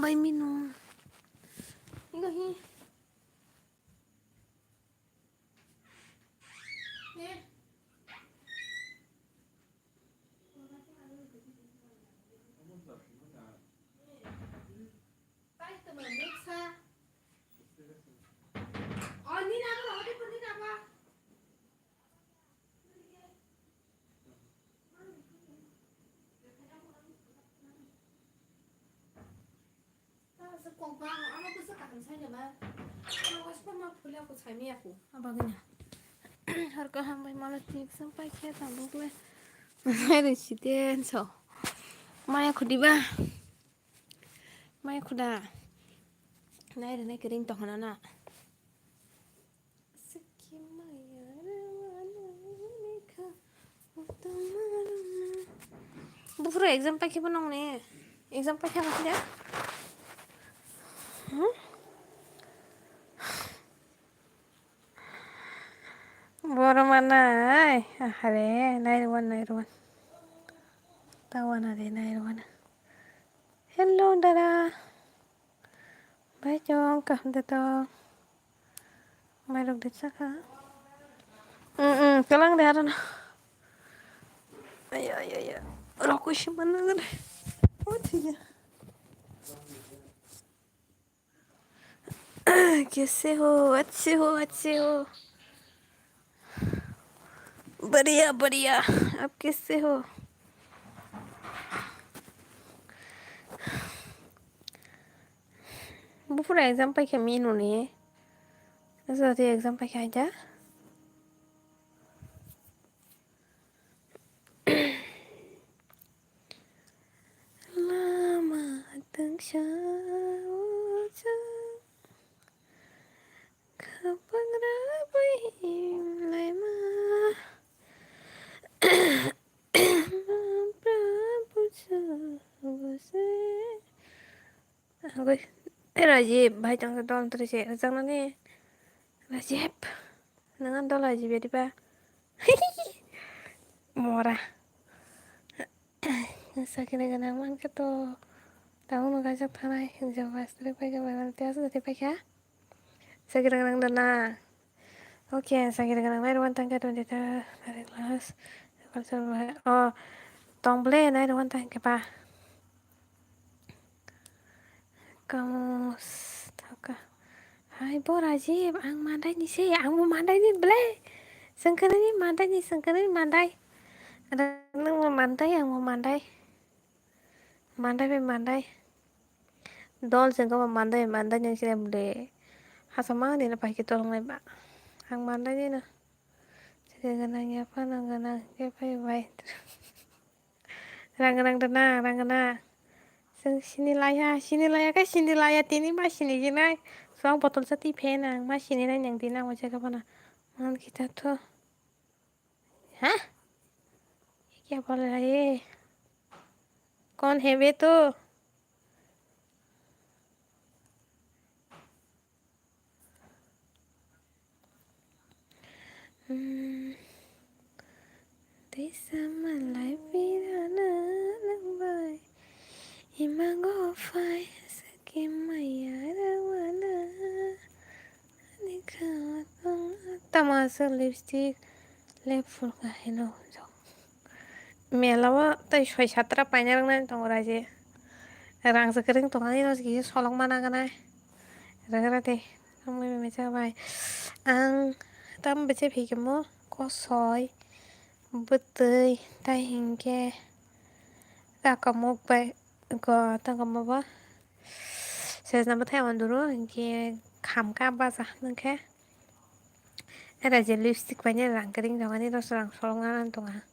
bay minum. 이거 히. 네. Tay tụi mình biết xa. Đi nào có đi con đi nào qua. Sức quăng quăng, nó cứ sức cả thằng say mà. Nó có sức mà phụ leo của trái mẹ của. Apa gini? Harga hambai malah sampai kayak tambung tuh. Ada siden so. Maya kudiba. Maya kuda. Nai dan nai kering toh nana. Bufro exam pakai penong nih. Exam pakai apa sih ya? Boro mana? Are, nairwan. Tawan are nairwan. Hello Dara. Bye chong kam to. Mai rok dit saka. Kalang deh aran. Ay. Roko shi mana gane. Oh ठीक कैसे हो अच्छे हो बढ़िया आप कैसे हो बुफुर exam पाइखा menu ने जति एग्जाम पाइखा आइदा लामा दोंसा खापाग्रा बैलायमा Rajib, bahai tang dol terus ya, tang nani Rajib, dengan dol Rajib ya di ba, murah, sakit dengan aman keto, tahu ngajak tanai, jawab astri pakai badan tias nanti pakai, sakit dengan dana, oke, sakit dengan air ruan tangga tuh dia dari kelas, kalau oh, tomble naik ruan tangga pa. Kamu taka hai bo Rajib ang mandai ni sih ang mau mandai ni bele sengkana ni mandai ada nang mau mandai ang mau mandai dol sengka mau mandai yang sih bele hasama ni na pakai tolong ba ang mandai ni na segala nya apa nang ke pai rang dana sini laya tini mas sini gini soang botol sati penang mas sini na yang tina wajah kapana man kita tuh hah क्या बोल रहा है ये कौन है वे तो Desa malai pirana lambai imango fai sakimaya rawana nikatong tamasa lipstick lip full ka hello melawa tai shoi satra panyarang na tong raje rang sekering tong ani nos gi solong mana kana ragrate kamu mecha bai ang tam bace phikemo kosoy betul tai hingke kakamok bai ko tangam ba saya nama Taiwan dulu hingke kamka baza nangke ada je lipstick banyak rang kering tong ani nos rang solongan tonga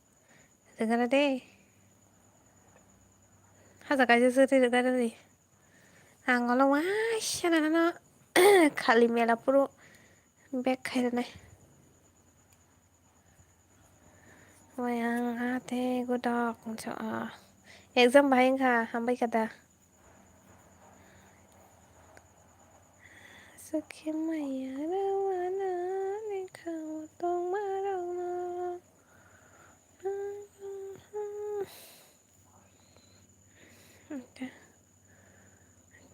ragrate hasa kaje seri ragrate angolo wah shana खाली मेला पुरो bag खाइरने वयां आते गुडक छ exam भाइंखा हामबाय kada सखि मैया रावाना लेखाव दं मारावना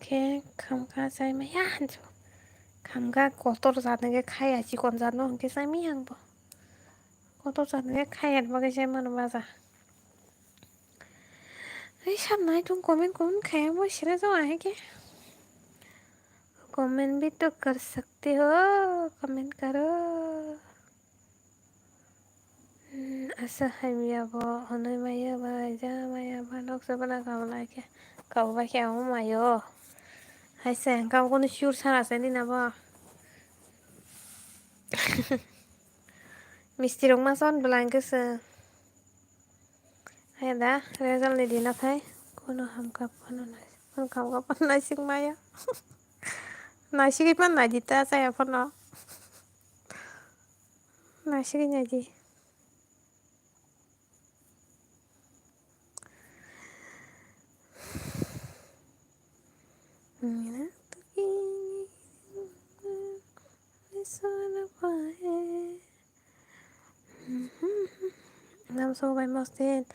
이렇게 감가 쌀매야 한죠. 감가 kotor जाने के खाया ची कौन जानो हमके सामी हंग बो kotor जाने के खाया बगे से मन बाजा ये सब नहीं तुम कमेंट खाया वो शिरे तो आए के कमेंट भी तो कर सकते हो कमेंट करो ऐसा है मिया बो होने माया बाजा माया बालोक से बना काम लाके कब क्या हूँ मायो ऐसे काम को निश्चूर सारा से नहीं ना बो मिस्टी रोग मासन ब्लांक से है दा रेजल ने दिना था कोनो हम का पन नासिक माया नासिक पन ना जीता saya पन Nashik nya G I'm so by Mostin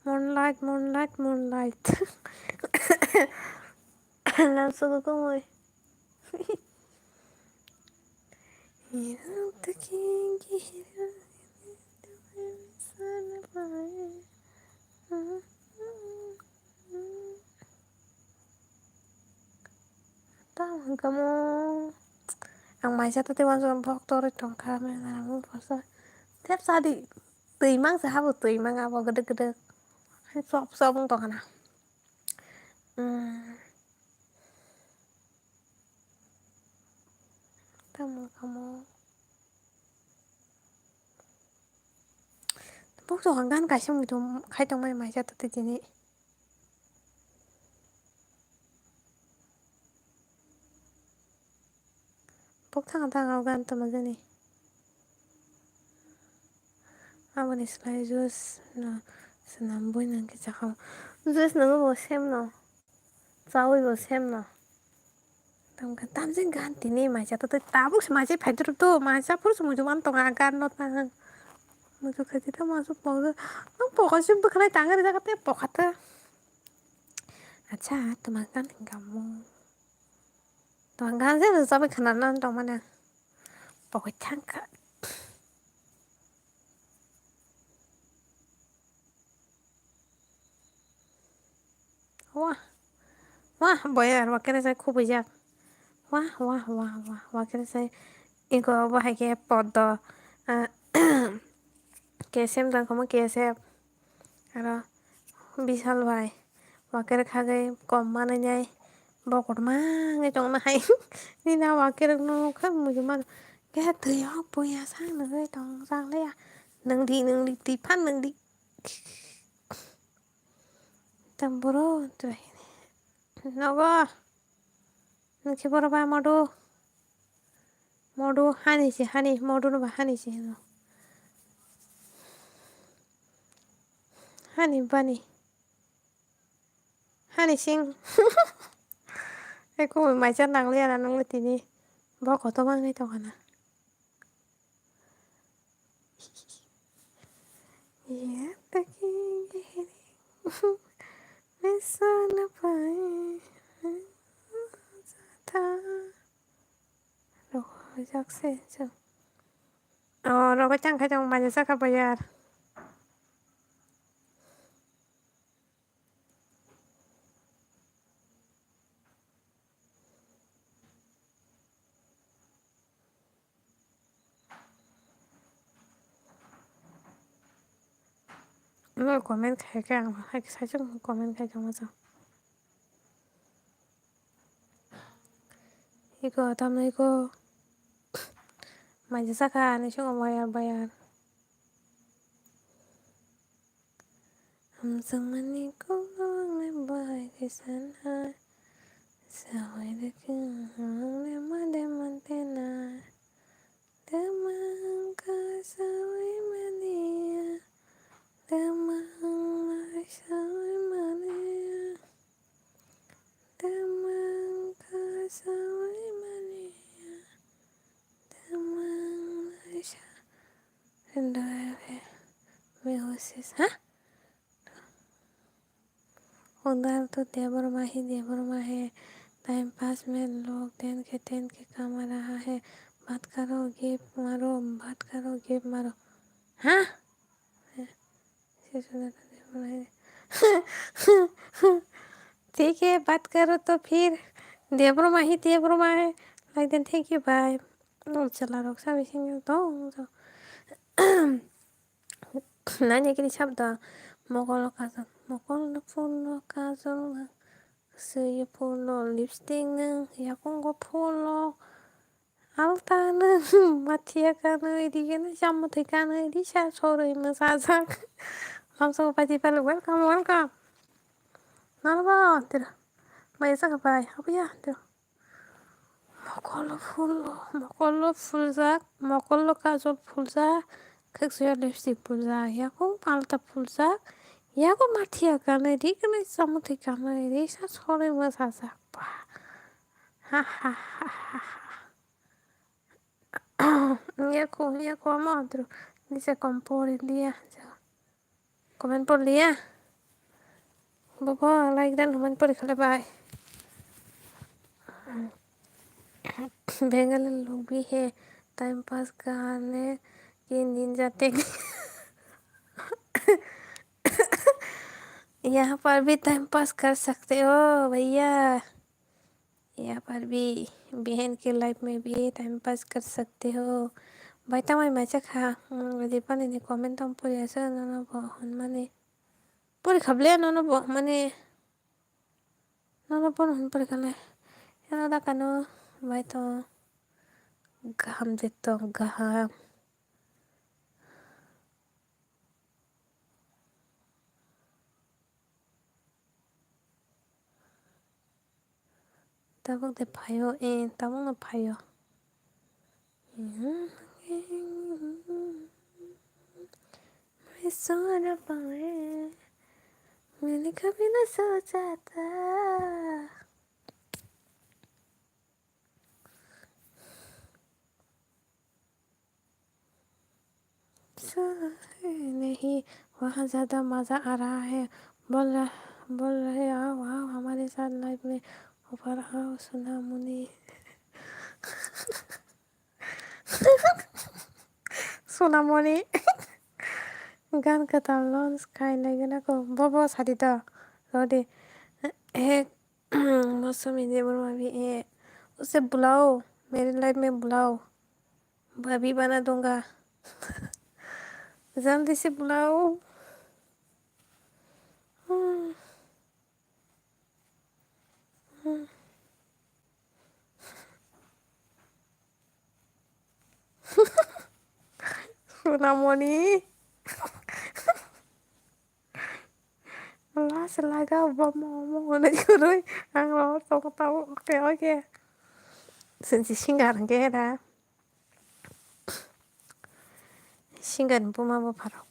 moonlight làm sao được không ơi tahu kamu ang mai sa tati wan son phok tor tong kha me na mu phasa thép sa đi tùy mang sa ha tùy mang a bo gede gede sop sop tong kana tamu kamu phok so hang gan ka sim tu khai tong mai sa tati ti ni phok thang thang gan tu ma ni Abang Islam jus na senam boy nang kita kau jus nang bo sem no cawi bo sem no tam kan tam jeng gan tini macam tu tabuk semacam phajar tu macam pun semua cuman tong agan not nang musuh kerja tu masuk pokok no pokok sih bukan tangga di dekat pokok tu acha teman kan kamu teman kan sih sampai kenalan teman yang pokok tangga wah bayar wakilnya saya खूब bijak wah wakilnya saya इनको अब है कि पद कैसे में तंग कैसे अरे विशाल भाई वाकेर खा गए कम माने जाए बकट मांगे चंग ना है ni na वाकेर नो खा मुझे मन क्या तो यार पोया sang nữa tong sang đấy à nâng đi tí phát nâng đi tầm bro tuổi nó có nâng khi bro ba modu hani modu nó ba hani gì nó hani bani hani sing cô mày chắc năng lia là năng lực tí đi bỏ có tao mang ngay tao hả yeah ta kia sana pai ta rồi chắc sẽ chứ nó có chẳng khai trong bài sẽ khắp bây giờ nó comment khai càng hay sai chung comment khai trong sao 이거 다음에 이거 많이 사가 안 해주고 뭐야 엄청 많이 고마운 바이 sana sao được le mande mantena demang ka sawi mania demang sawi mania demang ka sawi mania demang sa me hosis ha Onda तो देवरमा है time pass में लोग तेन के काम आ रहा है। बात करो gap मारो, बात करो गेप मारो। हाँ ठीक है, बात करो तो फिर देवरमा ही देवरमा है। लाइक देन थैंक यू बाय। चला रक्षा विषय तो nanya kini sabda mokolo kaso mokolo pulo kaso suyu pulo lipstick nang yakungo pulo alta는 마티아가는 이디게는 샴무티가는 이디샤 소리는 사상 감성 파티팔 웰컴 웰컴 나가 들어 마이사가 바이 아부야 들어 मकल्लो फुलजाक मकल्लो काजल फुलजाक खोक्सोया लिपस्टिक फुलजाक याको पाल्टा फुलजाक याको माथिया गानै दिगनै सामुथि गानै रिसा सरे मोसाजाक बा ha ha ha ha याको amotro dice compor el día comen por día bobo like dan comen por khale bye Bengal लोग भी है टाइम पास करने के दिन जाते यहाँ पर भी टाइम पास कर सकते हो भैया। यहाँ पर भी बहन के लाइफ में भी टाइम पास कर सकते हो। भाई तमाई मैच खा दीपाने ने कमेंट हम पूरे ऐसा ना बहुत मने पूरे खबले ना बहुत मने ना बहुत हम पूरे खले यार दा कनो भाई तो gaham dito gaham tabang de payo tabang na payo मैं सो न पाए मैंने कभी न सोचा था नहीं वहाँ ज़्यादा मज़ा आ रहा है। बोल रहे आओ आओ हमारे साथ लाइफ में ऊपर आओ सुना मुनी सुना मुनी गान कथा लॉन्च खाने के ना को बोबो साथी तो रोडे एक मौसमी देवरमा भी है उसे बुलाओ मेरी लाइफ में बुलाओ भाभी बना दूंगा जल्दी से बुलाओ सुना Moni Las laga bomo na juroy ang lo tahu oke sensi singar buma bo paro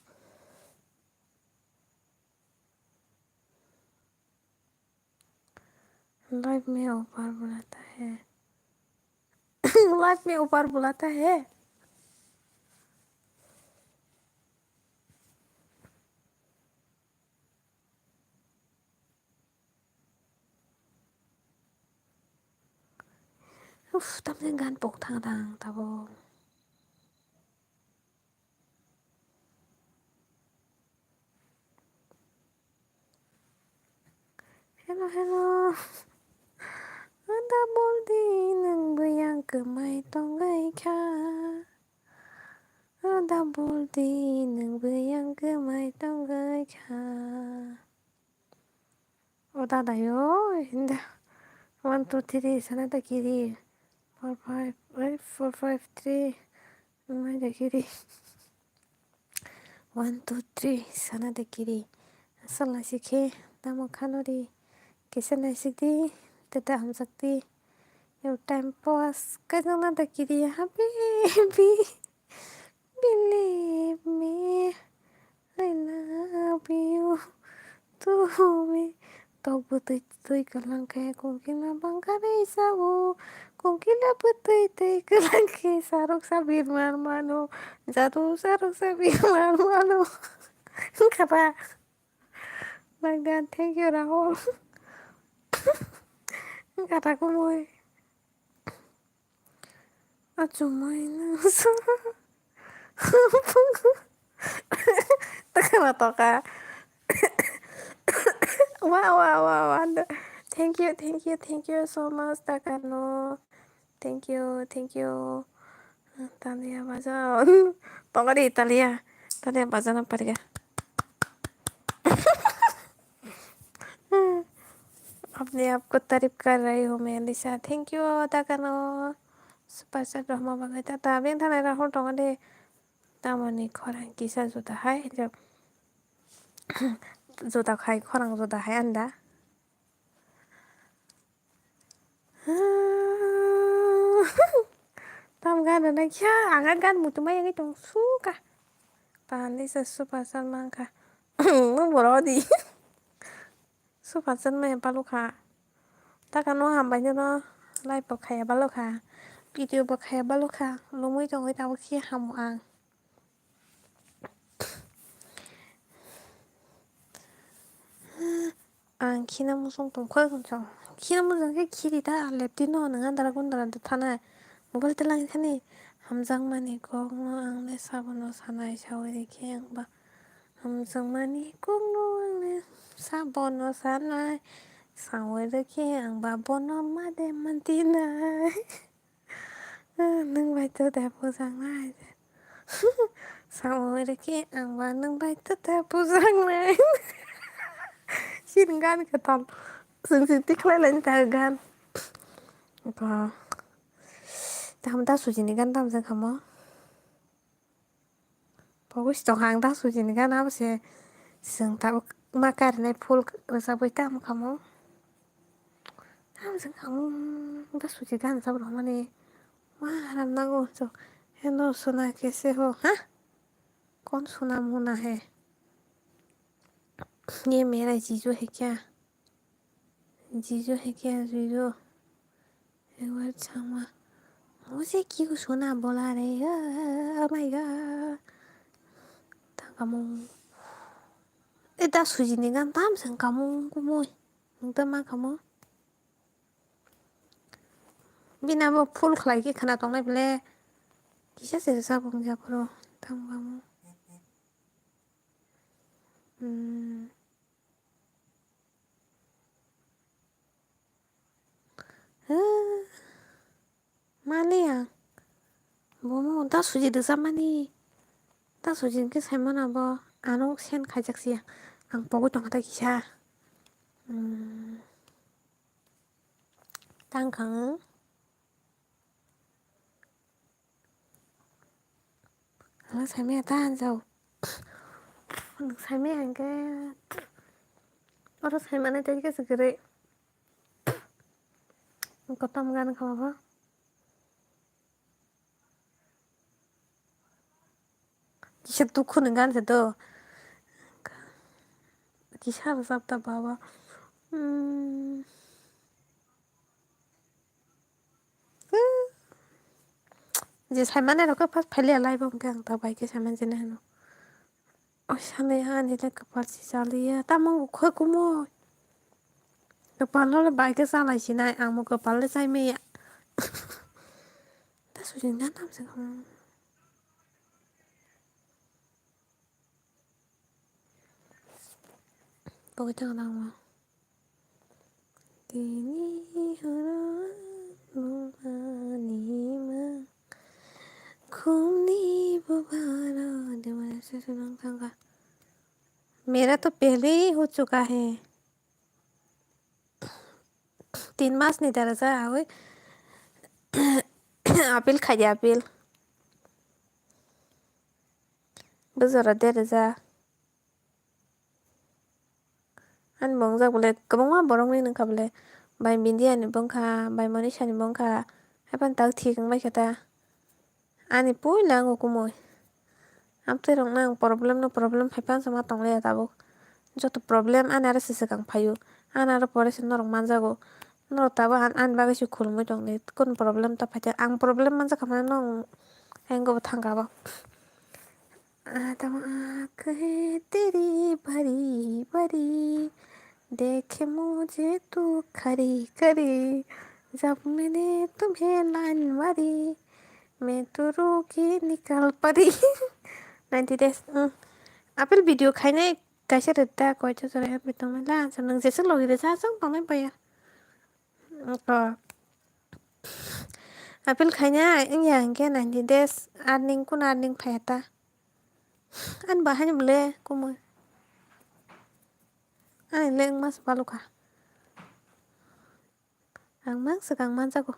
life में ऊपर बुलाता है लाइफ में ऊपर बुलाता है uff tamne gan pok thang tabo hello anda boldi nang bayang kemai tongai kha anda boldi nang bayang kemai tongai kha 오다다요 인다 1 2 3 사나다 길이 4 5 4 5 3 마이다 길이 1 2 3 사나다 길이 살라시케 다모 카노리 किसने सीखी तथा हम सकती यो टाइम पास करना था कि यहाँ पे भी believe me I love you तू में तो बुतई कलंग है कोकिला बंगारे सावो कोकिला बुतई कलंग है सारों सा बीमार मानो जादू सारों सा बीमार मानो खबा like that thank you Rahul Kata kumoy. Acumay na. Taka toka. Wow. Thank you so much, Takano. Thank you. Talia baza. Toka di Italia. Talia baza na pariga. अपने आप को तारीफ कर रही हूँ मैं लिसा थैंक यू ताकानो super set रहमा बांगै ता ताबें थानाय राहुल दङ दे तामानि खरां किसा जुदा हाय जब जुदा खाय खरां जुदा हाय आन्दा tam gana na kya anga gan mutu mai ngai tong suka pan lisa super san mangka mo borodi super san mai paluka takano hambay nyo no live pa khaya baluka video pa khaya baluka lumui tong ngai tawo khi hamu ang ang kina musong tong khol kon chong kina musong ke khiri da lepti no nang dara gon dara thana mobile te lang khani hamjang mani kong no ang le sabono sanai sawi de kheng ba hamjang mani kong no ang le sabono sanai sawi de kheng ba bono ma de mantina nang bai to da po sang nai sawi de kheng ba nang bai to da po sang nai xin gan ka tam sing sing tik lai lan ta gan ba tam da su jini gan tam jang khamo pogo si tong hang da su jini gan am se sing ta makar ne phul sa bai tam khamo tam jang khamo da su ji gan sa ro mane wa ram na go so hello sona कैसे हो हाँ कौन सुना मुना है ये मेरा जीजू है क्या जीजू एक बार क्षमा मुझे क्यों सुना बोला रे oh my god kamu ita sujini kan tam sang kamu kumoy tama kamu bina mo full khlai ki khana tong lai ble kisa se sa bong ja pro tam kamu Malia bomo da suji de samani da sujin ke saimana bo anong sen khajak sia ang pogo tong ta kisa tang khang ala saime tan jau saime ang ke ora saimana te ke segere kotam gan khama kisha dukhu ngan se do kisha sabta baba जे साइमाने रको pass फैले live हम के ता bike के सामान जने हनो ओ साने हानि ले कपाल सी सालिया तामो खो कुमो कपाल ले बाइक के सालाइ सिना आमो कपाल ले साइमे ता सुजिन ना ताम से हम बोय ता ना मा तिनी हरा नुमानीमा खूनी बुबारा देवाने से सुनांग थांगा मेरा तो पहले ही हो चुका है 3 मास नहीं था रसा आवे apil khaja apil bezara de reza an bongja bole kabangma borong ni nangka bole bai bindia ni bongkha bai monisha ni bongkha hapan tak thik bai khata ani pui lang kumoy amte rong nang problem hapan sama tongle tabo joto problem anara sese kang phayo anara pore se norong manjago no tabo an bagai su khulmoi tongle kon problem ta phaite ang problem manja khamana nong hengo thanga ba तब आँख है तेरी भरी भरी देखे मुझे तू खरी खरी जब मैंने तुम्हें लाइन मारी मैं तो रोके निकल पड़ी 90 days Apple video खायनाय 가셔야 됐다 거쳐 저래 비통ला 저는 제 슬로우 이래 사성 방에 봐야 거 Apple खायनाय yang ke 90 days earning kun earning phayata an bahan bele kuma an leng mas baluka ang mang segang manjago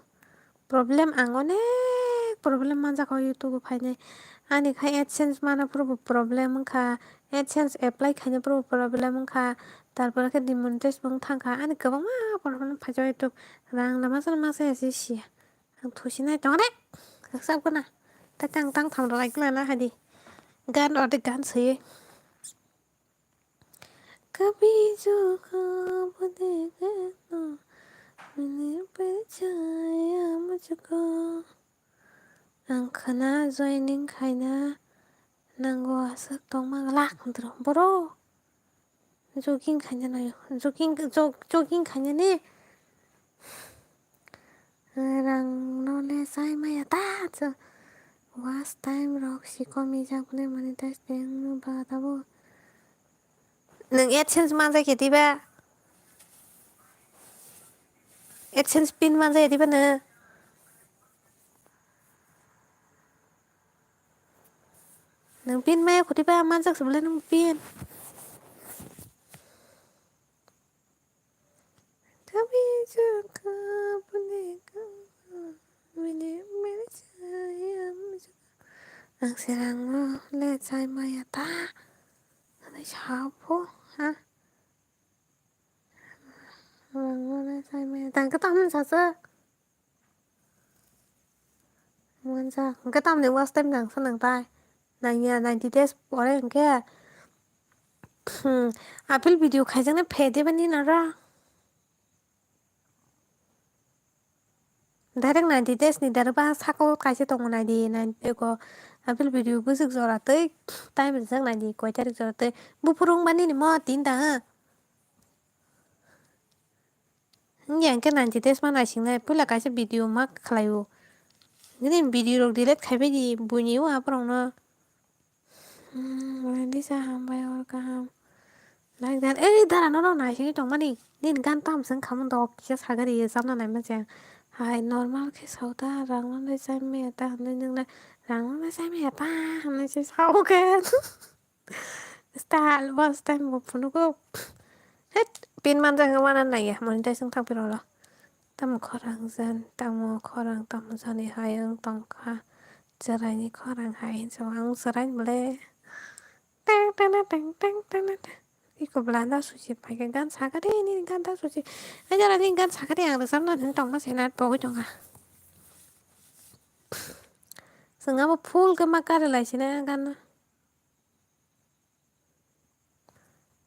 problem ang onek problem manjago YouTube खायनाय ani khai AdSense mana problem kha AdSense apply खायनाय problem kha তারপরে কে demonetise বং থাকা আনি গোबां मा problem फाइजाव YouTube रां लामा मा जायासै सि आं थसिनाय दङ दे साबगोना दा तां थाम लाइक लाना हादि गान अदे गान सोयो कभी जो ख्वाब देखे तो मैंने पहचाया मुझको आं खोना जयनिं खायना नांगौ आसो दं मा लाख बर' jogging खायनो नायो jogging खायनो ने रां नले जाय माया दा was time रक्सि कमी जाबने माने दास दें बादाबो नों AdSense मा जाय खेतिबा AdSense pin मा जाय दिबा नों pin माया खतिबा मा जाखसबले नों pin कभी जो ख्वाब देखा मैंने मेरे छाया मुझको आं सेरांनो ले जाय माया दा नै साफो हा रांनो ले जाय माया दा गताम सासो मनजा गताम ने was time nang sanang tai nanya 90 days pore engke Apple video खायजोंनो फेदे बनि नारा Direct 90 days ni darba sako kaise tong 90 ko Apple video busuk zora tei time jang 90 ko tarik zora tei bupurung bani ni mo tin da yang ke 90 days mana singna pula kaise video mak khlayo ni video rok delete khaibe di buni wa prong na Lisa hambai or kaham like that dara no na sing tong mani nin gan tam sang kham dok just hagari samna nai ma chang hai normal ke sauda rang le sai me ta ne nang la rang le sai me ta ne sai sau ke style was time bo phunu ko het pin man jang wa nan nai ya mon dai sang thang pi ro la tam khorang jan tam khorang tam jani hai ang tong kha jarai ni khorang hai so ang sarai mle tang tang tang tang tang Iko belanda suci pakai gan sakade ini gan ta suci aja lagi gan sakade yang besar na tong ma senat po tong a senga mo full ke makar lai sina gan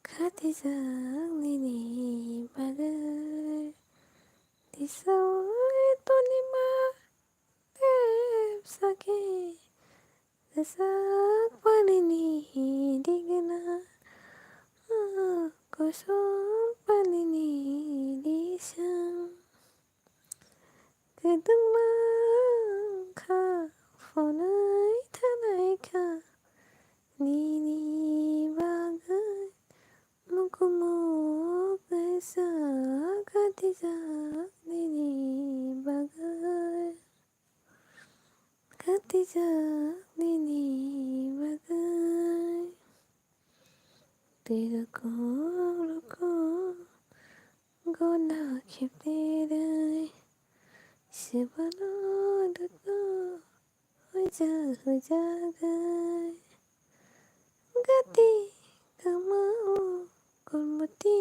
khati jang ni bagai di sore to ni ma sake sak pani ni digna kosong pani ni disang kedung ka fonai tanai ka ni bagai mukumu kaisa katisa ni bagai katisa ni bagai तेरे को गोना खिपते रहे शिवना दुको हो जा गए गति कमाओ कुर्मती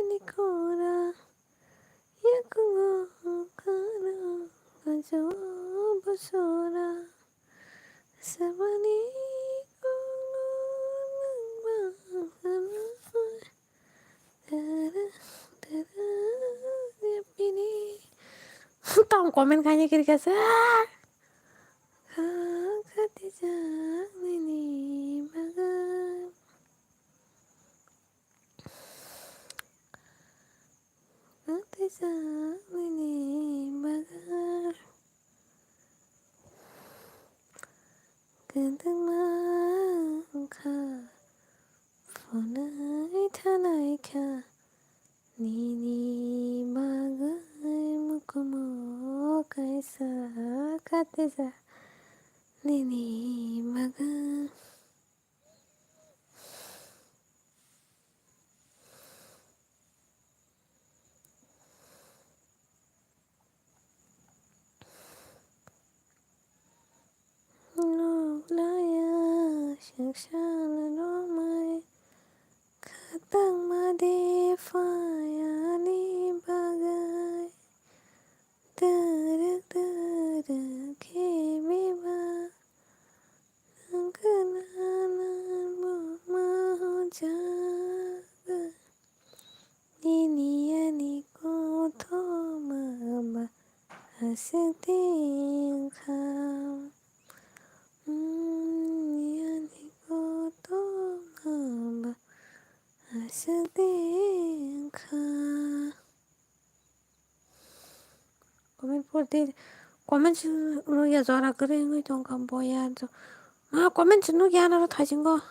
निकोरा या कुंगो खाना गजो बसोरा सबनी Tong komen kayaknya kiri kasa. Katijang ini bagai. जानि बागान गोदोमा खा फनाय थानायखा निनि बागै मुखुमो कायसा खातेजा निनि बागै Laya shakshan romai katang made faya ni bagai tarak tarak ke beba angkananan mahu jaga ini ani ko to mama asik tingkam yani ko to mama asik tingkam comment putih comment nu ya zara kering itu kan boyan so comment nu ya na thajin go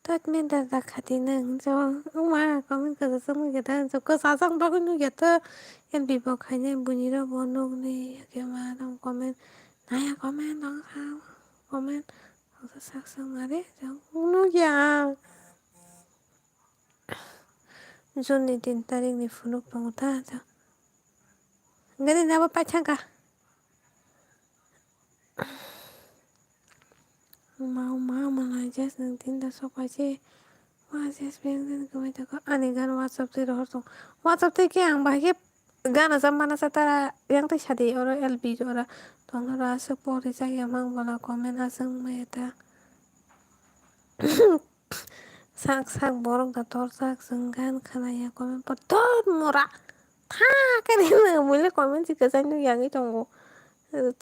tat men da khati nang so comment ka so nu ya dan so ko sa sang ba nu ya ta yan bi bo khai ne buni ra bo no ne ke ma dong comment na ya comment dong sao comment so sa sang ma de so nu ya Jun ni tin tarik ni funuk pang ta so ngani na ba pa chang ka mau mana jas nang tin da so pa che jas beng ko ta ko ani gan whatsapp te ro so whatsapp te ke ang ba ke gana zamana sa tara yang te shadi oro lb ora tong ra sa po re sa ya mang bala comment asang ma ta sak sak borok da tor sak sanggan khana ya comment pa tot mora tha ka ni na mule comment si ka san nu yang i tong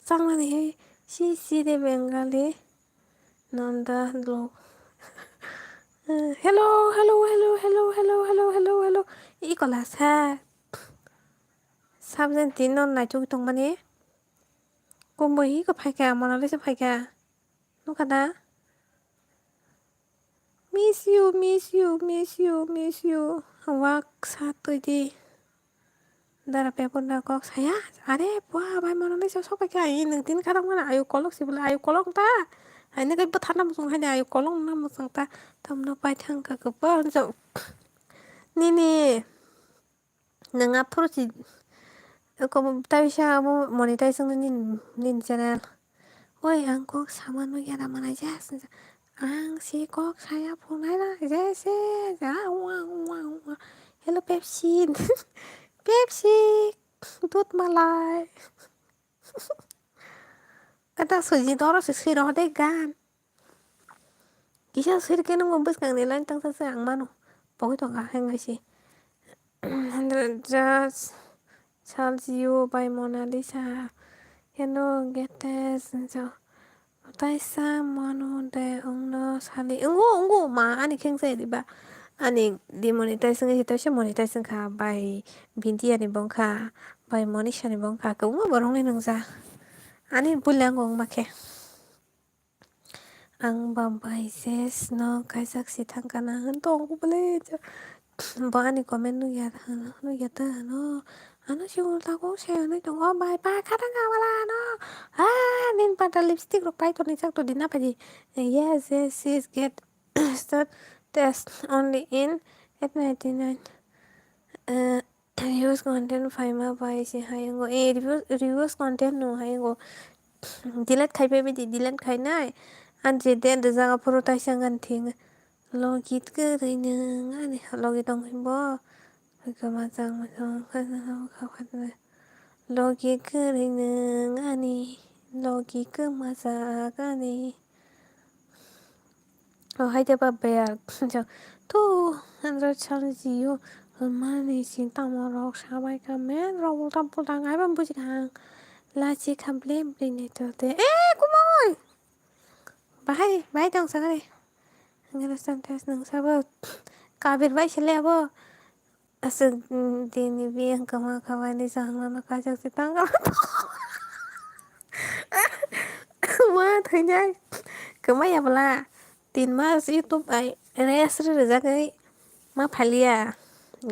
sang na ni si de bengali nanda lo hello hello hello hello hello hello hello hello i kola sa samjen tin non nai chu tong mani ko mo hi ko phai ka mona le se phai ka nu kada miss you miss you miss you miss you wak sa tu di dara pe pon na kok saya are wah bai mona le se so phai ka i nang tin kadang mana ayu kolok si bula ayu kolok ta ai ne kai pa thana mu sung hai ayu kolok na mu sung ta tam no pai thang ka ka pa so ni nang approach ko ta bisa mo monetization nin channel ôi ang kok sama nu ya mana ja ang si kok saya punai la ja se ja wow hello Pepsi Pepsi tut malai kata suji toro sisi roh de gan kisah sir ke nung bus kang nilan tang sa ang mano pokok to ka hang si 100 just tells you by Mona Lisa you know get this so taisa mano de ongno sali ungu ma ani keng se di ba ani di monetization ngi to monetization ka by binti ani bong ka by monisha ni bong ka ungu borong ni nang sa ani bulang ong make ang bambai ses no kaisak si thangkana hantong ko bale ba ani comment nu ya ta no ano siul ta ko se no tong bai pa katanga wala no nin pa ta lipstick ro pai to ni sak to dina pa di yes is get start test only in at 99 reviews content faima pai si hayango reviews content no hayango delete khai pe di delete khai nai an je den de janga photo tai sangan thing logit ke reina ani logit ong bo ka ma jang ma jang ka logi ke reina ani logi ke ma sa ka ni oh hai de ba bear so to andra challenge you mani sin ta mo ro sa bai ka men ro tam pu ta ngai bam bu ji kang la chi complain ni to te kumoi bye dong sa ngara santas nang sabo kabir bai chale abo Asal dini biang kama kama ni sana nó khai cho chị tăng mà thấy nhai cứ mấy giờ là tin mà YouTube ai res rồi ra cái mà phải lia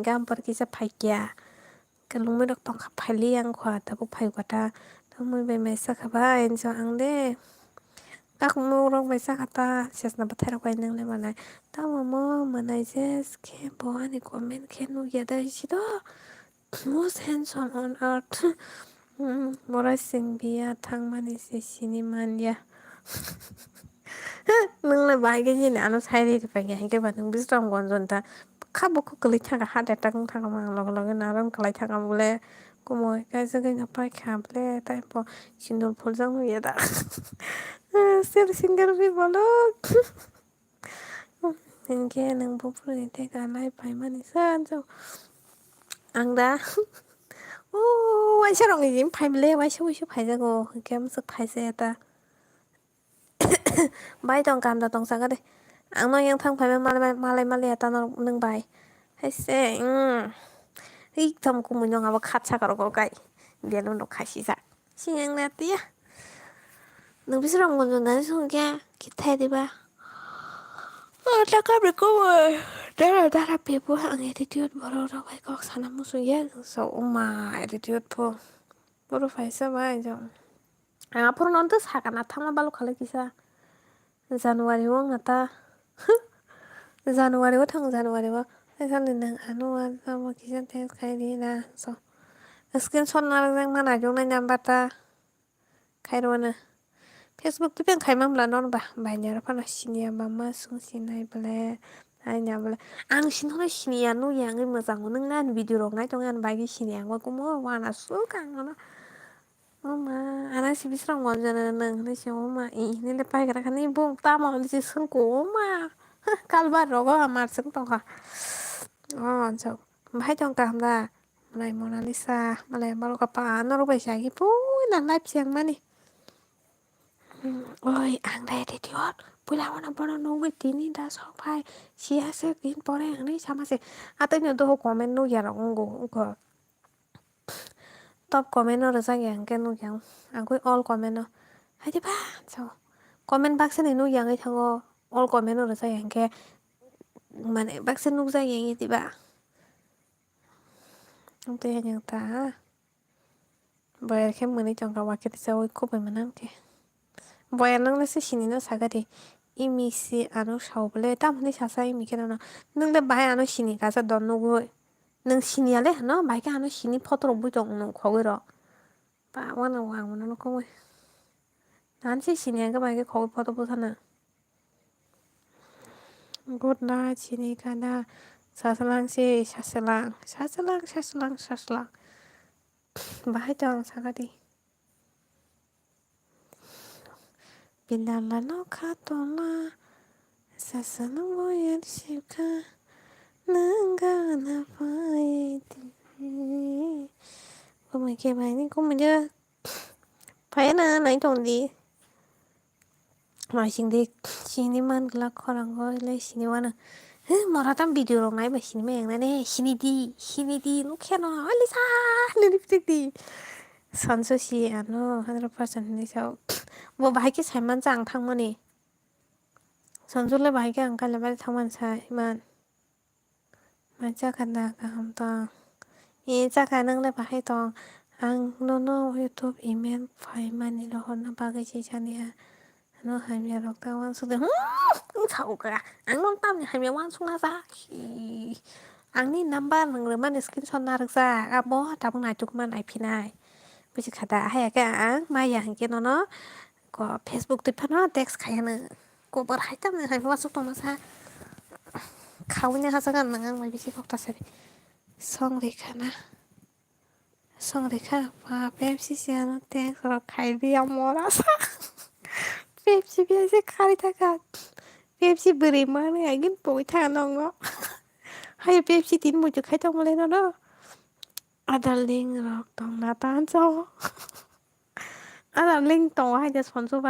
gam per kisah phải kia kalau mới được tông khắp phải liang khoa ta cũng phải qua ta tông mới về mấy sắc ba em cho ăn đấy các mô rong mấy sắc ta sẽ là bắt thay quay nâng lên mà này tao mà này sẽ cái bộ anh comment cái nu giờ đây chỉ đó most handsome on earth 뭐라 생비야 탕만이 세시니만야 능래 말겠지 나는 사이리 밖에 한게 받는 비슷한 건전다 카보코 클릭하가 하대 땅 타가만 러글러글 나름 클릭하가 몰래 como 그래서 그냥 빨리 감래 타이포 신도 볼장 위에다 ser single vi bolo 이게 능 부풀이 내가 라이 발만 있어 앙다 오 완샤롱이 발래 완샤오쇼 발자고 겸석 발세다 bài trong cam tông sang cái đi ăn nói yang thang phải mà ta nó nâng bài hay sẽ 이 점 고문영하고 카차가로 걸까이 미안은 녹화시사 신양나띠야 능비스러운 건좀 난 손게 기타야 봐 잠깐만 꼬물 따라 배부 항 에디튜드 뭐라고 이거 사람 무슨 얘기서 엄마 에디튜드 포 뭐로 파이서 봐 이제 앞으로 넌 또 사가 나타만 발로 갈래 기사 자누아리 왕 나타 자누아리 와 자누아리 와 살리는 아누아 뭐 기사 테 카이리나 서 스킨 손나랑 만나 종나 냠바타 카이로나 페이스북 투편 갈만블라 너는 봐 마이냐라 파나 시니야 맘마 숭시나이 블레 아니야 블레 앙 신호나 시니야 노 양을 뭐장 능난 비디오로 ngay 동안 바기 시니야 뭐 와나 쑥강 너 엄마 아나시 비스랑 원자는 근데 시 엄마 이 근데 파이가 가니 봄 따마 근데 승고 엄마 칼바로고 아마 승동가 저 mấy trong cảm là này Mona Lisa mà lại bao gặp bà nó bây giờ cái bố là live xem mà đi ôi ăn đây thì thiếu bữa nào nó bao nó cái tin đi đã sao phải chia sẻ tin bao này ăn đi sao mà sẽ à tới nhiều tôi comment nó giờ nó cũng có top comment nó ra dạng cái nó dạng ăn cái all comment nó hay chứ ba sao comment bác này nó dạng cái thằng all comment nó ra dạng cái mà này bác nó ra dạng gì ba không thể nhận ta bởi cái mình trong cái wakit sao có bên mình cái bởi năng là sẽ xin nó sao cái 이미 시 안오 샤오블레 땀니 샤사이 미케나 능데 바이 안오 신이 가서 넣노고 능 신이야래 너 마이게 안오 신이 퍼트로 무정 거기로 바와는 왕은 놓고 난시 신이가 마이게 거기 퍼트 보잖아 굿나 신이가 나 사슬랑시 샤슬랑 바이 정 사가디 빌랄라노 카토나 사슬랑 보여 실까 nanga na phai có mấy cái bài này cũng mình chưa phải là nói trong đi nói xin đi man là kho랑 거 lấy xin man 뭐라던 비디오로 나이 마시니 맹나네 신이디 놓게나 알리사 립스틱디 선수시 안어 100%에서 뭐 바이게 잘만 장 탕머니 선수를 바이게 안 갈래 말 탕만 사이만 맞아 간다 감동 이자 가능래 봐해 동 ang nono youtube email file mani lo hona bagai chania nó hai mẹ đọc tao ăn xuống cũng xấu cả ăn non tao hai mẹ ăn xuống ra ăn ní năm ba lần rồi mà skin son na được ra à bó trong này chụp mà này pin này bây giờ khá hay cái ăn màอย่างkia nó có facebookติดพนัน text ใครเนี่ยกูเปิดให้ตั้งให้ว่าสุดตรงนั้นซะเขาเนี่ยเขาสักกันนั่งไม่พิชิตพวกตัดสินส่งเลยค่ะนะส่งเลยค่ะว่าเป๊ปซี่เสียน้ำแตงสำหรับใครเดียวหมดละซะเป๊ปซี่เบียร์ใครทักกันเป๊ปซี่บริมาเนี่ยกินปุ๋ยทางน้องเนาะให้เป๊ปซี่ติดหมดจุดใครต้องมาเลยเนาะอาดาลิงหรอกต้องหน้าตาจออาดาลิงต่อให้จะสอนสู้ไป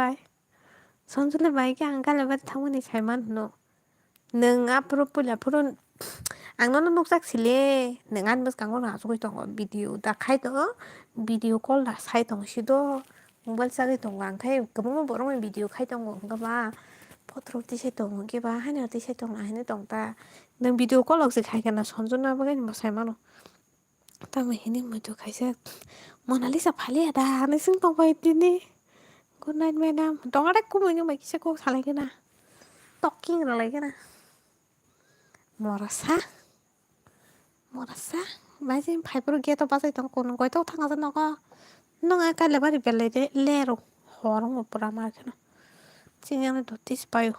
สอนสู้เลยไปกันกันเลยว่าทั้งวันนี้ใช้มันเนาะหนึ่งอัพรูปปุ๊บแล้วพูด आंनावनो नक जागसिले नोंहा मोसगांखौ नाज'बाय दङ video दाखायद' video call दा साइ दंसिद' mobile सागै दङ आंखाय गोबां बर' video खाय दङ होनगाबा फथ्र' दिसाय दङ गेबा हायना दिसाय दङ हायनो दं दा नों भिडिअ कलावसो खायगोन सनजनाबो गायनो सायमानो तामायहैनो मोदु खायसे मनालिसा फालिया दा नोंसिं दंबाय दिनि गुड नाइट मेडाम दङादे खमैनो बायखिसेखौ सालायगोना टकिं रायलायगोना मरासा माजे फाइफोर गेट बाजाय दं कन गयथ' थाङा नङा नङा काले बारि बेलायदे लेर हरं पुरा मारखनो चिंयानो धरतिस पायो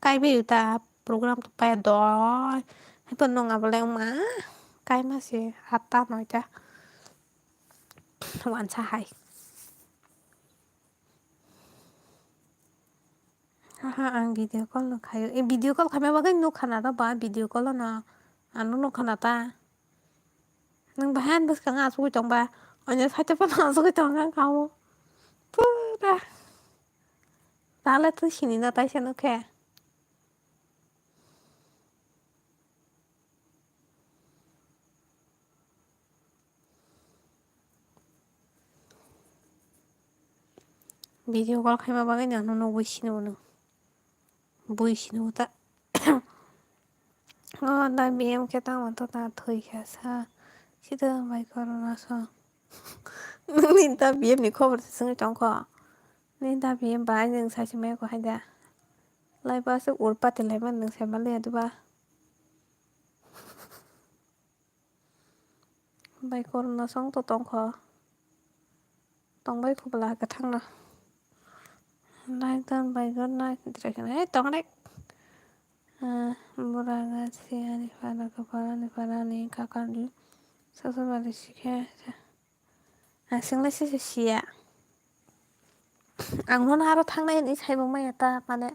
कायबाय दा प्रग्राम पाया दय हायफोर नङाबालाय मा काय मासे 8टा 9टा वानसाहाय हाहा आं भिडिअ कल नुखायो ए भिडिअ कल खालामबागै नुखाना बा भिडिअ कल ना आनो नुखानाता नों बाहाय गोसोखाङा आसुगै दंबा अन्य साइटफोर आसुगै दं खामो पुरा दालाय सिनि ना ताइसे नुखाया भिडिअ कल खालामबागै नो बैसिनो बैसिनो दा दा बेयाम खेता मत ता थैखासा सिदा बाय करनासा नोंनि दा बिएमनि खबरसो सोंनो दंख नै दा बिएम बाय नों सासे मायाखौ हायदा लायबासो उर पातिलायमोन नों सायमा लायादोबा बाय करना संथ दंख दंबाय खबला गोथांना नायदान बायगोन नायद्रायगोन है दङदे buraga ni para kepala ni para ni kakak ni sesuatu sih हारसिंलाय सोर सिया आंहन आरो थांनायनि साइबाव माइया ता माने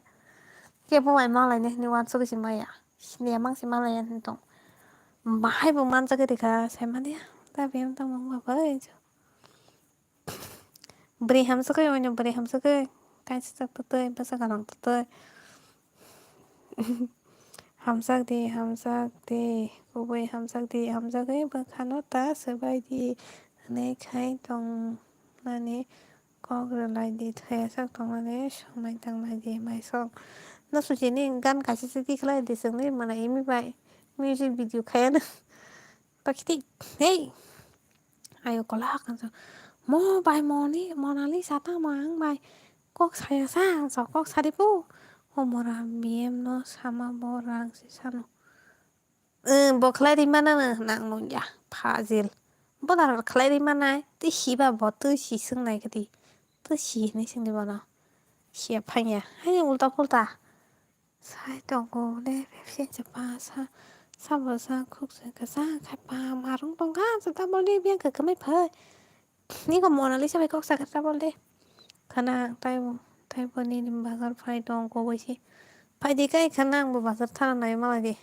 जेबो माय मालायनि निवान सगैसो माइया सिनाया मांसे मालाया दं बाहायबो मानजागोरिखा सायमालिया दा बेयाव दं माबाय बोरै हामसोखै अयन बोरै हामसोखै कायसे जाथ'थै बसा गालांथ'थै हामजाक दे गुबै हामजाखै बोखानो दासो बायदि होननायखाय दं माने गग्रोलायदि थैयासो दंनानै संनाय दांनायदि मायसं नसुसेनि गान खायसेसो दिखलायदि सोंनो मोनाय मिबाय मिउजिक भिडिअ खायानो पाखिथि है आयु कला हाखानसो बाय मनालि साता मां बाय kok saya sang kok saripu omora biem no sama borang si sano boklay di mana nang nungya fazil bodar khlai di mana ti hiba bot si sungnai kati to si ni singdi bana siap phanya hay ulta pulta sai tongko le pepsi chapa sa sabosa khuk sa ka sa khapa marung tongka sa ta bol di biang ka kamai phai ni ko mona lisa be kok sa ka ta bol de khana tai boni nim bagar phai tongko boisi phai di kai khana ang bo bazar thana nai malagi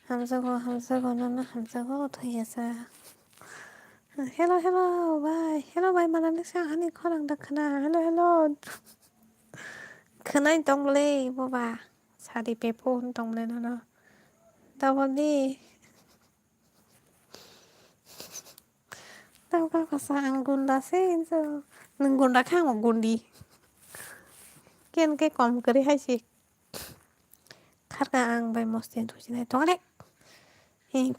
hamzago nana hamzago thayasa hello bye mona lisa hani khorang da khana hello khana tongle boba sari pepo tongle nana ta boli tao ka kasa ang gunda senso nung gunda khang mo gundi ken ke kom kari hai si kharga ang bai mosten thujinai tongle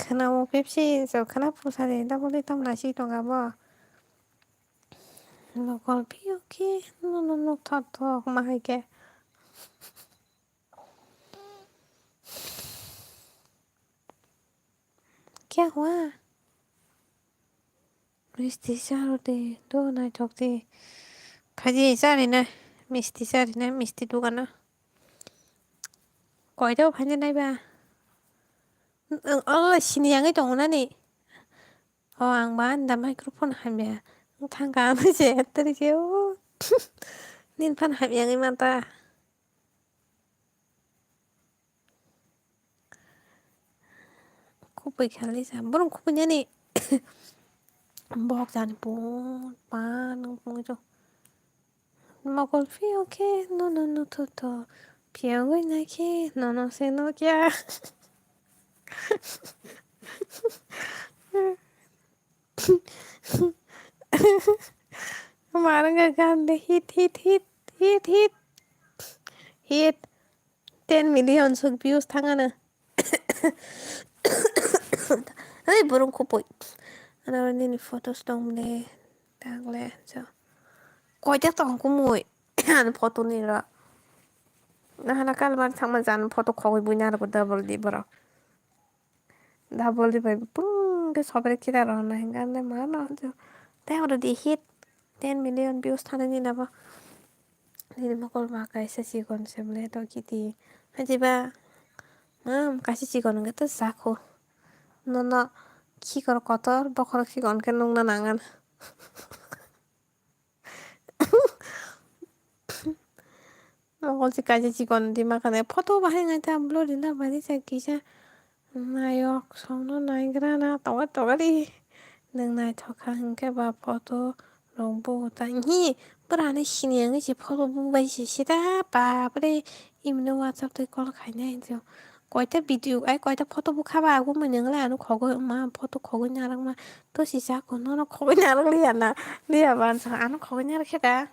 khana mo pepsi so khana pusare da boli tam na si tonga bo lokol pi okay no thot mahai ke क्या हुआ मिस्टी चारोते दो नाई ठोकते खाजी चारिना मिस्टी दुकाना गयदाव फाइनो नायबा सिनियाङै दङनानै आं मा होनदा microphone हामिया थांगा मोनसे तरिसेव निन फान हामियाङै माता खुबै खालि जा बरं खुबैnya nih bok jan pun pan pun itu mokol fi okay no to piangoi na ki no se no kya Kemarin gak ganti hit 10 million views tangannya. Ay burung kupoy. Ano rin ni photos dong le. Tagle so. Ko chắc tong kumoy. Ano photo nila. Nahanakal man sama jan photo khoi buina ko double di bro. Double di bai pung ke sobre kira rona hingane mana jo. Tayo di hit 10 million views tanani na ba. Ini makol makai sesi konsep le to kiti. Haji ba. Kasih cikon gitu sako. Nono kikor kotor bokor kikon kenung nanangan. Makol si kasih cikon dimakan foto bahaya ngata upload dina bari sa kisah. Nayok sono naigrana tawa di. Neng nai thoka hingke ba foto lombo tangi. Berani sini yang si foto bubai si sida ba bre imno WhatsApp to call kanya itu. Koita video koita foto bu khaba agu meneng la anu khogo ma foto khogo nyarang ma to si sa ko no khogo nyarang liya ban sa anu khogo nyarang kheda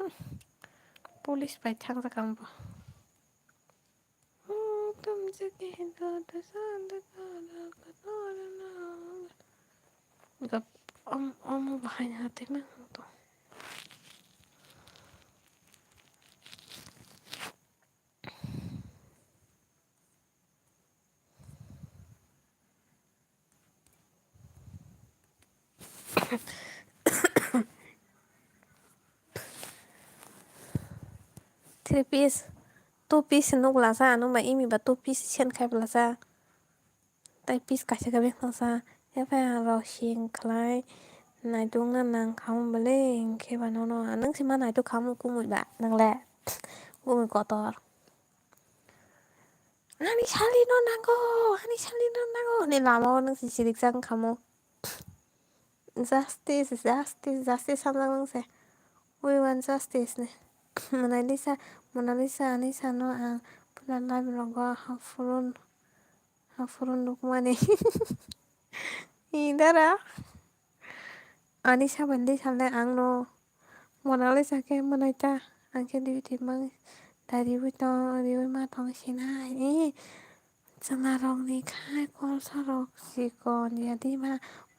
police bai thang sa kam ba tum jage do da san da da om bahai hati ma to three piece two piece nuk la sa anu ma imi ba two piece chen khai bla sa tai piece kasih ka bek sa fa ro sing klai nai tung na nang kham bale ke ba no nang si ma nai to kham ku mu ba nang le ku mu kotor ani salino nago ni lama nang si sirik sang khamo justice samlang nang se we want justice ne Mona Lisa Anisa no ang pulala bilogo hafurun lukmani idara Anisa bandi salne ang no Mona Lisa ke monaita angke di timang dari wito riwi ma tong sinai Sangarong ni khai kol sarok sikon jadi ma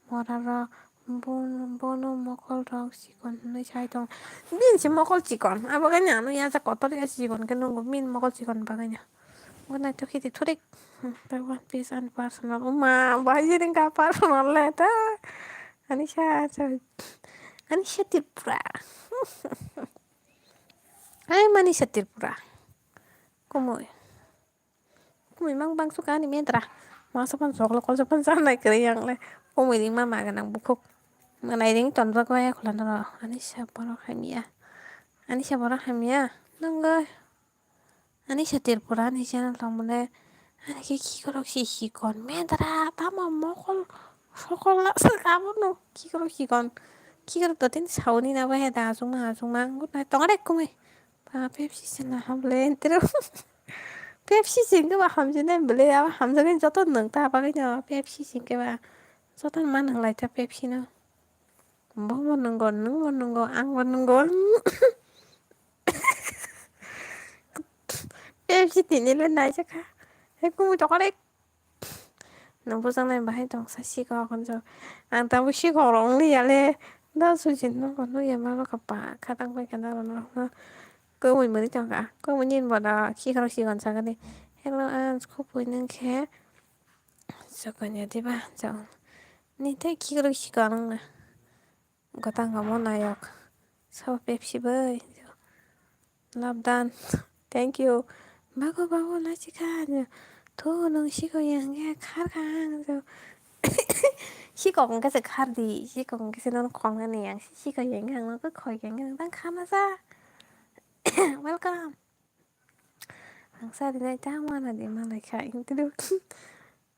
morara bono mokol rok sikon nui sai tong min si mokol sikon abaganya anu ya sa kotor ya sikon kan nunggu min mokol sikon baganya guna to kiti turik one piece and personal uma bahaya ning ka personal leta Anisha Tirpura ay Manisha Tirpura como memang bang suka nih mentra masa pan soklo kol pan sana yang le como ding mama ganang bukuk mengenai ding ton ro ya kulan ro Anisha boro hamia nunggu Anisha Tirpura ni channel tomle ani ki koro si kon mentra tama mokol sokola kamu no ki koro totin sauni na ba da suma guna tongare kume pa Pepsi sena hamle entero Pepsi sing ba hamjene bele ya hamjene joto nang ta ba nya Pepsi sing ba joto man nang lai ta Pepsi no bo nunggo ang nunggo Pepsi tinile nai cha ka he kumu tokare nang bu sang nai ba hai tong sa si ko kon so ang ta bu si ko rong li ya le da su jin no kon no ya ma ka pa ka tang ba ka da no cơ mình mới chọn cả cơ mình nhìn vào đó khi không chỉ còn sao cái này hello anh có buổi nâng khé sao còn nhà đi ba chọn nhìn thấy khi không chỉ còn nè có tăng có món này yok sao Pepsi bơi love done thank you bago lá chỉ cả nhỉ thôi nâng chỉ có yang nghe khát khang rồi chỉ còn cái sự khát đi chỉ còn cái sự nó còn cái này chỉ có yang hàng nó cứ khỏi yang hàng đang khát nó ra welcome ang sari na tama na di malakain tulo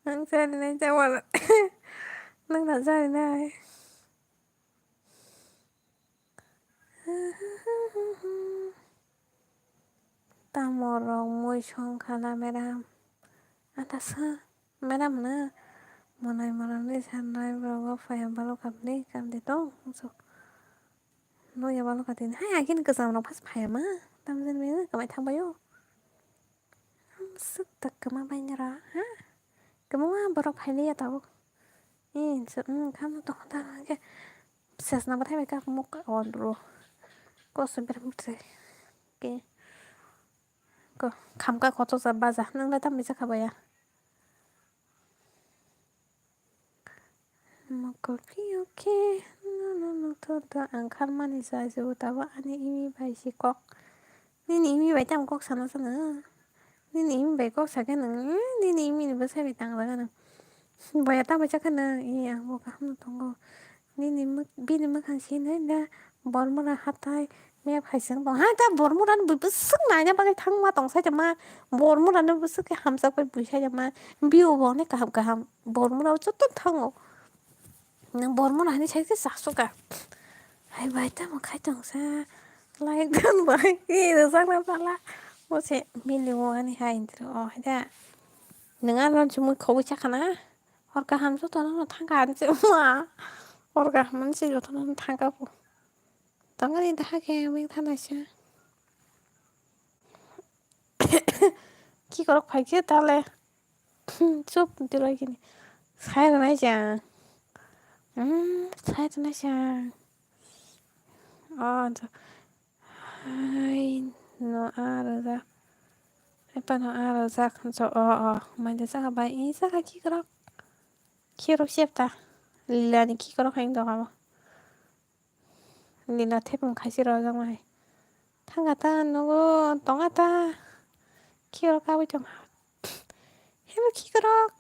ang sari na tama na nang nasari na tamorong moy chong khala meram atasa meram na मोनाय साननाय बेरावबा फैयाबाल' गाबनि गाबदे दं नयाबाल' गारदिनो हाय again गोजानाव फास फायामा दामजेन बेनो गाबाय थांबायो सुद्दा गोमाबायनो र' हा गोमावा बराव फायलिया दाबो खाम दं सेस नाबाथाय बेका मुका र' कसम बेराद मुथ्राय खामका खथ' जा बाजा नोंलाय दामनाय जाखाबाया मक'कि न'थ' दा ओंखार मानि जाजोबो दाबो आनि इमि बायसि कक निनि इमि बाय दाम कक साना जानो निनि इमि बाय कक साखेनो निनि इमिनोबो सायबाय दांलागानो बया दाबाय जाखानो इ आंबो गाहामनो दंग निनि बिनि मोखांसिनो दा बरमुरा हाथाय मे फायसों दं हा दा बरमुरानो बयबो सोंनाय बागै थां मा दं सायद मा बरमुरानो सोखे हामजाबाय बुसायद मा बिउबावनो गाहाम गाहाम बरमुराव जथ' थाङो नों बरमुरा हानि सायखे जास'गा हायबाय दा मोखाय दंसा लाइक दोनबाय जांना फाला असे मिलिअआनि हायन्थ्र अ दा नोङा रनसो मोखावबाय थाखाना हर गाहाम जथ'नो थांखानोसै मा हर गाहामसै जथ'नो थांखाखौ दङनै दाहाखे मै थानायसो কি কৰক ভাইছে তালে চুপ দিলৈকিনি চাই নাইছা চাই নাইছা हाय न आरो जा एबार आरो जाखोनस मायदा जाखाबाय इ जाखा खिकरक खिर' सेबता लिलानि खिकरक हायनो दङाबो लिला थेब खायसे र' जांहाय थांगाथा नंगौ दङाथा खिर' गाबै दं हेबो खिकरक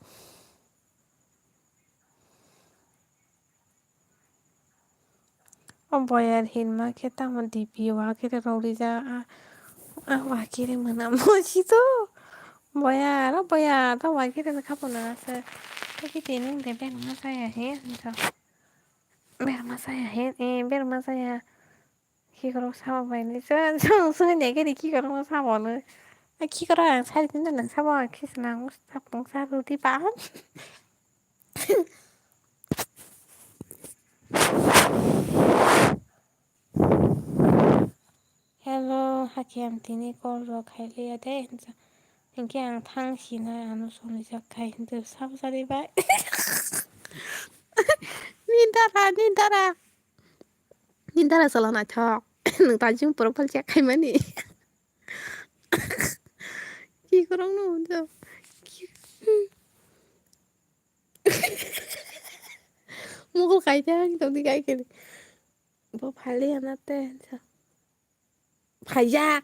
बयार हिनमा खेतामन dipi wakire roriza wakire mana mosito baya ta wakire na kapona sa tapi tinin de ber masaya he so ber masaya he ber masaya kikorok sama bayni so ne ke kikorok sama no kikorok sari tinda nang sama kisna tapong sa roti pa hello hakiam tini kol ro khaili ade Inke ang 당신을 안 웃으니 작가인 듯 삼살이 봐. 닌다라 살아나 쳐. 능 다중 프로필 체크하면이. 이거랑 너무 뭐고 가이자 동디 가이게. 뭐 발리 하나 때. 파야.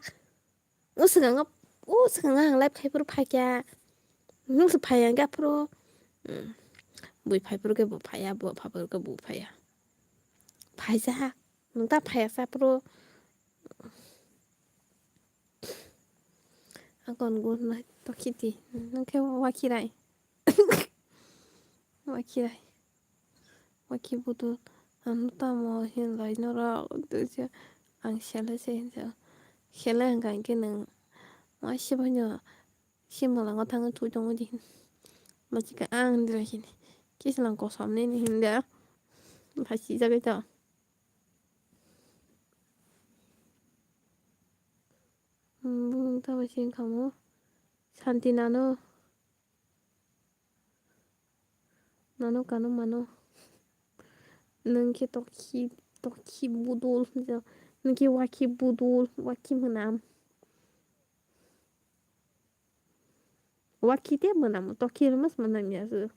우스강아 우스강아 라이프 파이프로 파야. 누스 파야가 앞으로. 뭐 파이프로게 뭐 파야 뭐 파이프로게 뭐 파야. 파자. 너다 파야사 앞으로. Còn gue nói to kitty nó kêu wakirai wakibudu anu tamo hin lai nó ra tự chứ ăn xelle sen chứ xelle ăn cái nưng mà xí bao nhiêu xí mà là ngon thằng tụi trong đi mà chỉ cái ăn đi rồi cái là có sắm nên hình đó phải chỉ ra cái đó tao phải xin không 산티 나노 까노 마노 능게 또키 부돌 능게 와키 부돌 와키 문암 와키 때 문암 또키르마스 문암이야스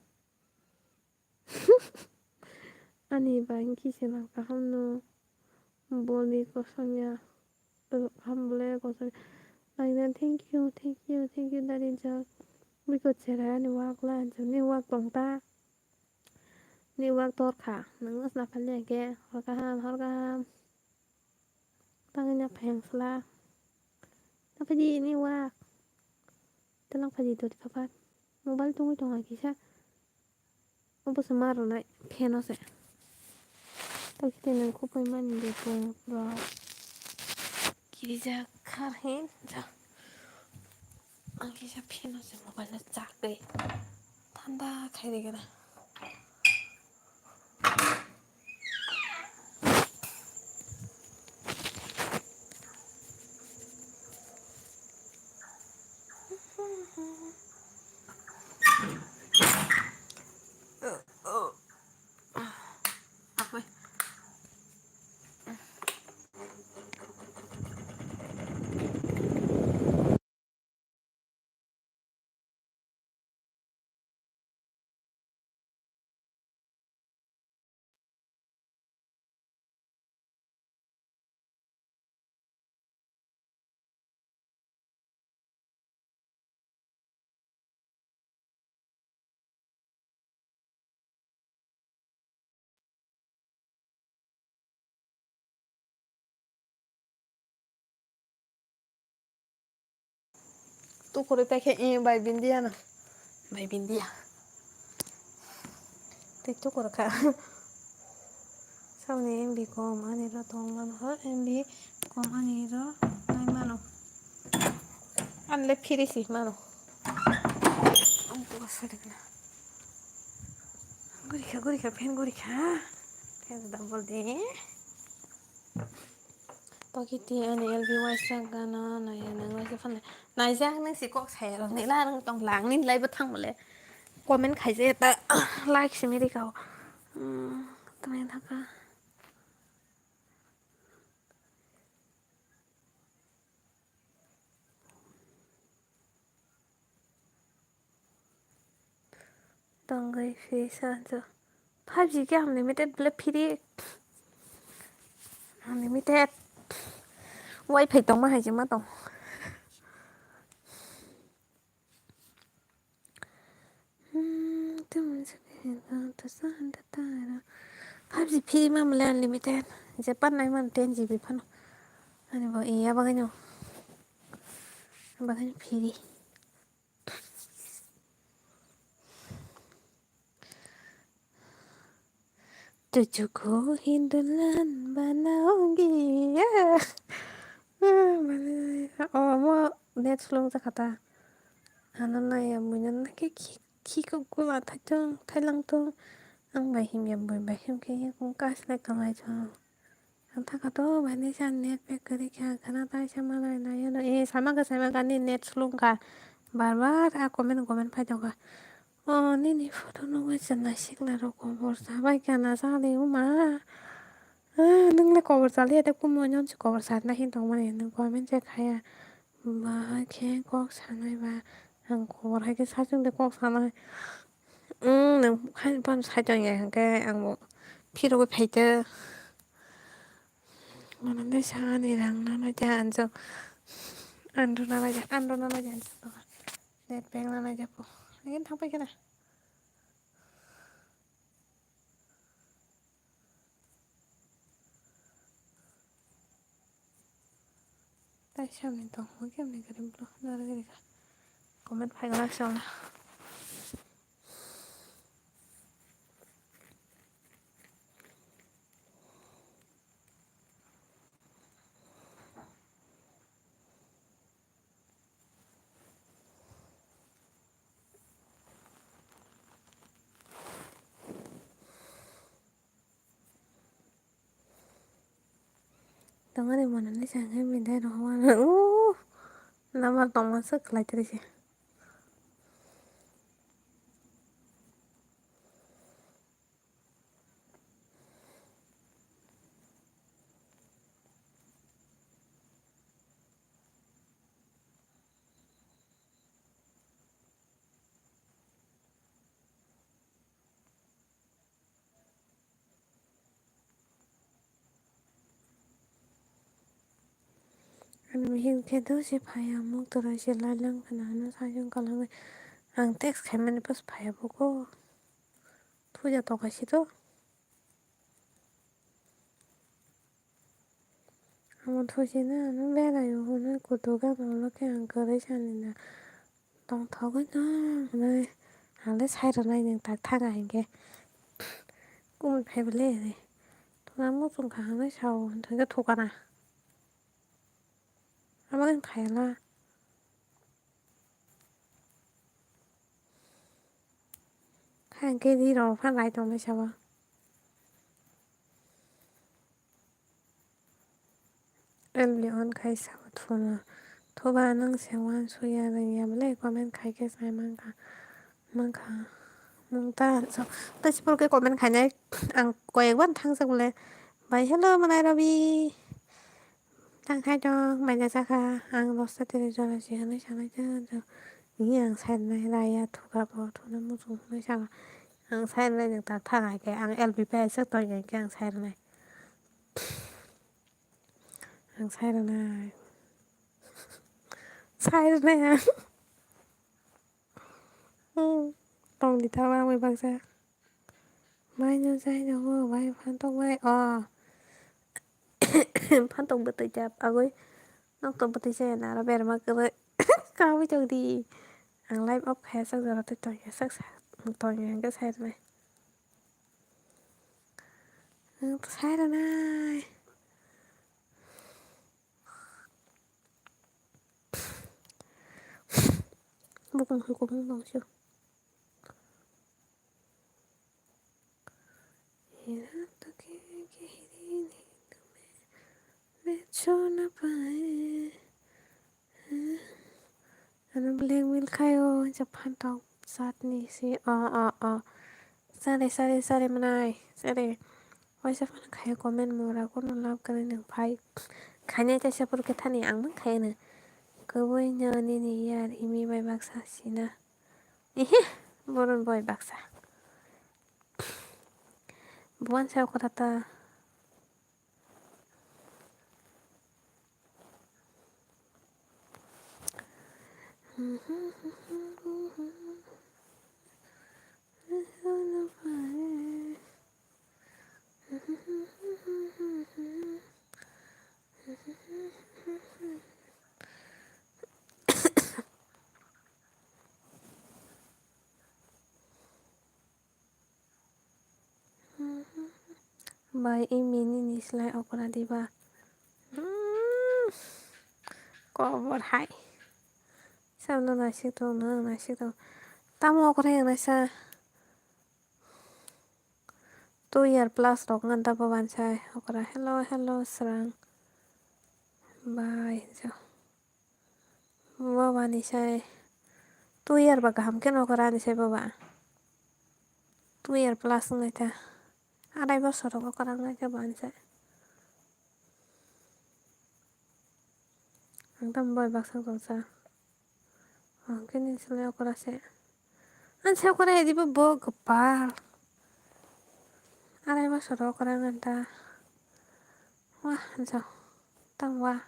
아니 바인키 세나가 함노 볼리 거성야 함블레 거성 아이는 땡큐 다린자 미거 제라니 와글라 저니 와 동타 ni wak tor kha nang na phalle ke horka tangnya phengfla na phadi ni wa talang phadi to phapat mobile tung tung kisa obo samaro nai pheno se to kite nang ko pai man de ko ro kirija khar he ja ang kisa pheno se mobile chak de thanda khai de gana Tu kore peke by Bindia no. By Bindia. Tik tu kore ka. Sau này em bị còm anh ấy ra toàn lần hết em bị còm anh ấy ra đây mà nó anh lấy phi đi xí mà nó ông có sao được nè guri khá pen double deh Pagiti anh LV Wise gana này nang Wise fan này này ra nang xí có xẻ rồi này là nang tòng láng nín lấy bất thăng một lẽ comment khai dễ ta like xí mi đi cầu tụi em thắc à tòng cái phía sau rồi 5G क्या unlimited मतलब free unlimited wifi tông mà hay chứ mà tông tôi sao anh ta ta 5G free mà là unlimited Japan này mà 10GB phân anh bảo iya bagay free तुझको ही दुल्हन बनाऊंगी 뭐 내 출렁자 가다 하는 나야 문연 나게 키고 꾸마 타정 탈랑통 ang bài hiểm hiểm bởi bài hiểm kia cũng có sẽ cầm lại cho anh ta có to bài này sang net về cái kia khả năng ta xem mà này nó sama cái net luôn cả bà à comment phải đâu cả nini photo nó quay chân này xích là đâu có bỏ ra bài kia là sao đi mà nâng lên cover ra liền cũng muốn nhon chỉ cover sát na hin tông mà nâng comment check hay mà khen có sáng này và hàng cover hay cái sát chung để có sáng này 한 번 사정해 한게 뭐 피로가 페이트 뭐는데 샤니랑 나나자 앉아 안도 나나자 앉아 넷백 나나자 뭐 이게 탕백이나 다시 한번 더 뭐게 없네 그림 또 나를 그리가 코멘트 파이가 나셔라 동아리 뭐는 생각하면 되는 거는 오 나만 너무 쓱 라이트리지 아니면 힘께도 시 봐야 목 들어시 랄랑 하나는 사진 걸랑을 ang text 가면 버스 봐야 보고 투자 더 가시도 아무 투지는 왜가 요거는 구도가 놀랍게 안 그러시는데 동 더군요 오늘 안에 살아나는 닭타가 이게 꿈을 배불리 도나무 좀 가는 샤워 되게 도가나 아마는 가야라 한 cái đi rồi phát lại trong đây sao em liệu khai sao thua thoba nang 생활 소야는 야물래 comment khai cái sai mang cả mong ta sao ta chỉ cái comment khai này ăn quay quán thăng xong rồi bài hello mà này Ravi thăng khai cho mày nhà sa kha ăn lót sa tê cho là gì hết này chứ ý ăn sen này lại à thu gặp thu nó mua dùng này sao ăn sen này người ta thăng lại cái ăn LVP sức tôi nhận cái ăn sen này ăn sen này sai rồi nè tông đi thao ăn mày bằng sao mai nhân sai đâu mai phan tông mai phan tông bật tay chạp à ơi nó tông bật tay xe nào là bè mà cơ vậy Không chơi đi. Ang live up kaya sak giờ tôi toàn nhà cái xe này. Xe rồi này. Bukan hukum dong sih. Ano blackmail kayo Japan tong saat nih sih. Sare menai. Sare. Why sa fan kayo komen mura ko nolap ka ng pai. Kanya ta siya porque tani ang man kayo na. Kawoy niya ni yar imi bay baksa sina. Boron boy baksa. Buwan sa ko tata. Bay imi ni slay ako na diba? Cover hai. Sao nó nói siêu tô nữa nói siêu tô. Tao mau có thể nói sao 2 year plus dok nganta pawan sai okra hello serang bye so bawa ni sai 2 year baga hamken okra ni sai bawa 2 year plus ngata ada iba soro okra ngata ban sai angtam boy baksa tolsa angken ni sele okra sai an sai okra edi bo gepal ada iba soro okra ngata wah so tang wah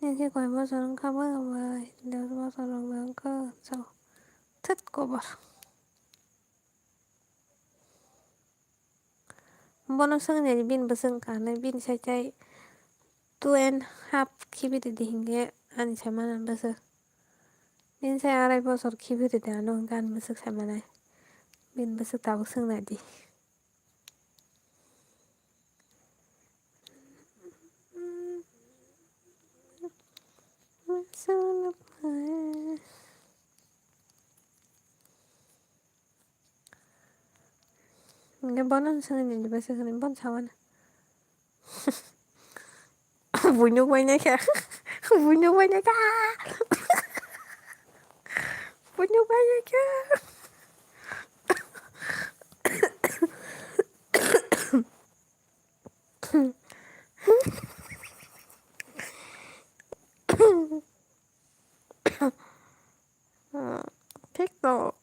nên khi coi bao giờ nó không có rồi đều bao giờ nó có sao thích cô bảo bonong sang jadi bin beseng karena bin saya cai 2.5 kibit di hingga ani sama nan besek bin saya arai bosor kibit di anu kan besek sama nai bin besek tahu seng nadi Nggak bonong sang jadi besek kan bon sawan bunyi banyak ya bunyi banyak ya bunyi banyak ya TikTok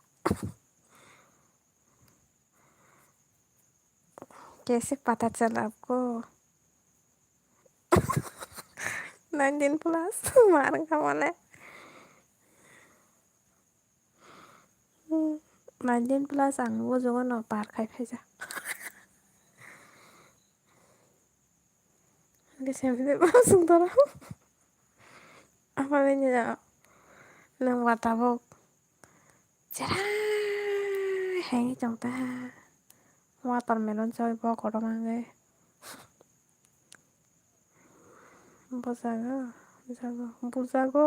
कैसे पता चला आपको 19 plus marang kamu 19 plus ang wo jogo no par khai phaisa de sempre pasung tara apa benya nang watabo chara hai chong ta watermelon choy bo ko mangai buzago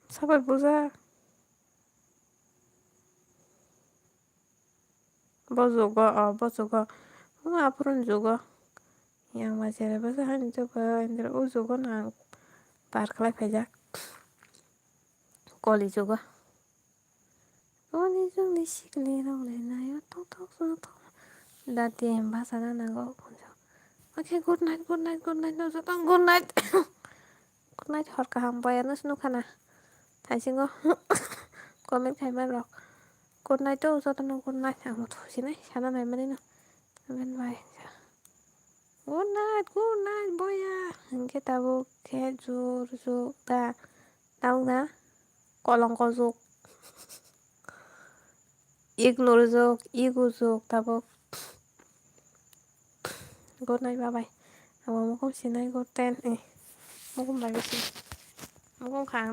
sabar buza bozugo apurun zugo yang masih ada bahasa han coba indra zugo nang par klai phaja koli zugo oni jung ni sikli rong le na yo tok so dati bahasa na nago okay good night no so tong good night hor ka ham bayar nus nu kana thasingo comment khai mar rok good night to so tong good night ang mo sinai sana nai mani no ben bye good night boya hingke tabu ke jur ta tahu na kolong kozuk Ignore jok tabok. Good night, bye bye. Amo mo kung sinay ko 10 eh. Mo kung bagay siya. Mo kung kang